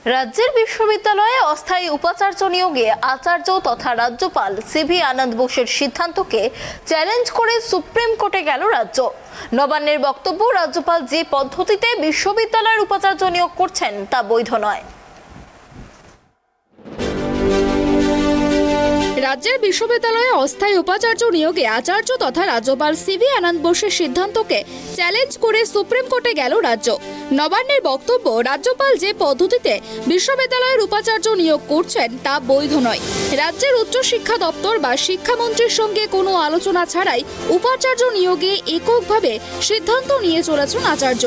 রাজ্যের বিশ্ববিদ্যালয়ে অস্থায়ী উপাচার্য নিয়োগে আচার্য তথা রাজ্যপাল সিভি আনন্দ বোসের সিদ্ধান্তকে চ্যালেঞ্জ করে সুপ্রিম কোর্টে গেল রাজ্য। নবান্নের বক্তব্য, রাজ্যপাল যে পদ্ধতিতে বিশ্ববিদ্যালয়ের উপাচার্য নিয়োগ করছেন তা বৈধ নয়। রাজ্যের বিশ্ববিদ্যালয়ে অস্থায়ী উপাচার্য নিয়োগে আচার্য তথা রাজ্যপাল সিভি আনন্দ বোসের সিদ্ধান্তকে চ্যালেঞ্জ করে সুপ্রিম কোর্টে গেল রাজ্য। নবান্নের বক্তব্য, রাজ্যপাল যে পদ্ধতিতে বিশ্ববিদ্যালয়ের উপাচার্য নিয়োগ করছেন তা বৈধ নয়। রাজ্যের উচ্চশিক্ষা দপ্তর বা শিক্ষামন্ত্রীর সঙ্গে কোনো আলোচনা ছাড়াই উপাচার্য নিয়োগে এককভাবে সিদ্ধান্ত নিয়ে চলেছেন আচার্য।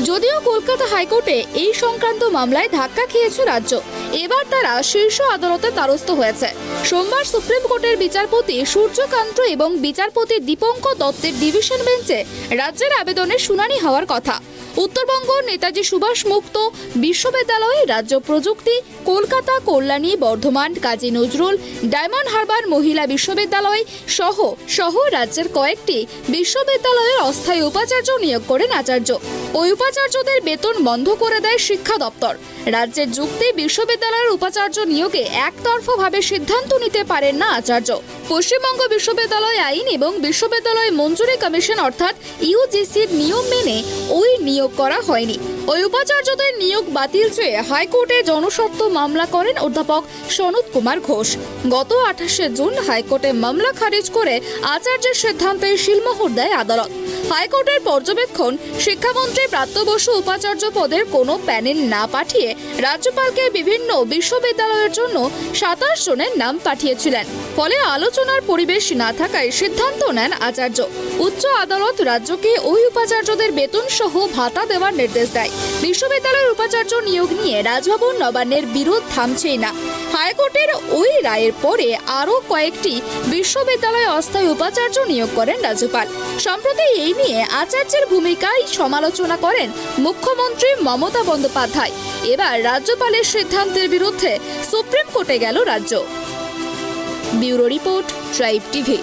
যদিও কলকাতা হাইকোর্টে এই সংক্রান্ত মামলায় ধাক্কা খেয়েছে রাজ্য, এবার তারা শীর্ষ আদালতের দ্বারস্থ হয়েছে। সোমবার সুপ্রিম কোর্টের বিচারপতি সূর্যকান্ত এবং বিচারপতি দীপঙ্কর দত্তের ডিভিশন বেঞ্চে রাজ্যের আবেদনের শুনানি হওয়ার কথা। উত্তরবঙ্গ নেতাজি সুভাষ মুক্ত বিশ্ববিদ্যালয়, রাজ্য প্রযুক্তি, কলকাতা, কল্যাণী, বর্ধমান, কাজী নজরুল, ডায়মন্ড হারবার মহিলা বিশ্ববিদ্যালয় সহ রাজ্যের কয়েকটি বিশ্ববিদ্যালয়ের অস্থায়ী উপাচার্য নিয়োগ করেন আচার্য। ওই উপাচার্যদের বেতন বন্ধ করে দেয় শিক্ষা দপ্তর। রাজ্যের যুক্তি, বিশ্ববিদ্যালয়ের উপাচার্য নিয়োগে একতরফাভাবে সিদ্ধান্ত নিতে পারেন না আচার্য। পশ্চিমবঙ্গ বিশ্ববিদ্যালয় আইন এবং বিশ্ববিদ্যালয় মঞ্জুরি কমিশন অর্থাৎ ইউজিসির নিয়ম মেনে ওই নিয়োগ করা হয়নি। ওই উপাচার্যদের নিয়োগ বাতিল চেয়ে হাইকোর্টে জনস্বার্থ মামলা করেন অধ্যাপক সনৎ কুমার ঘোষ। গত 28শে জুন হাইকোর্টে মামলা খারিজ করে আচার্যের সিদ্ধান্তে সিলমোহর দেয় আদালত। হাইকোর্টের পর্যবেক্ষণ, শিক্ষামন্ত্রী ব্রাত্য বসু উপাচার্য পদের কোনো প্যানেল না পাঠিয়ে রাজ্যপালকে বিভিন্ন বিশ্ববিদ্যালয়ের জন্য 27 জনের নাম পাঠিয়েছিলেন। ফলে আলোচনার পরিবেশ না থাকায় সিদ্ধান্ত নেন আচার্য। উচ্চ আদালত রাজ্যকে ওই উপাচার্যদের বেতন সহ ভাতা দেওয়ার নির্দেশ দেয়। বিশ্ববিদ্যালয়ের উপাচার্য নিয়োগ নিয়ে রাজভবন নবান্নের বিরোধ থামছেই না। হাইকোর্টের ওই রায়ের পরে আরও কয়েকটি বিশ্ববিদ্যালয়ে অস্থায়ী উপাচার্য নিয়োগ করেন রাজ্যপাল। সম্প্রতি এই নিয়ে আচার্যের ভূমিকায় সমালোচনা করেন মুখ্যমন্ত্রী মমতা বন্দ্যোপাধ্যায়। এবার রাজ্যপালের সিদ্ধান্তের বিরুদ্ধে সুপ্রিম কোর্টে গেল রাজ্য। Bureau report, tribe TV.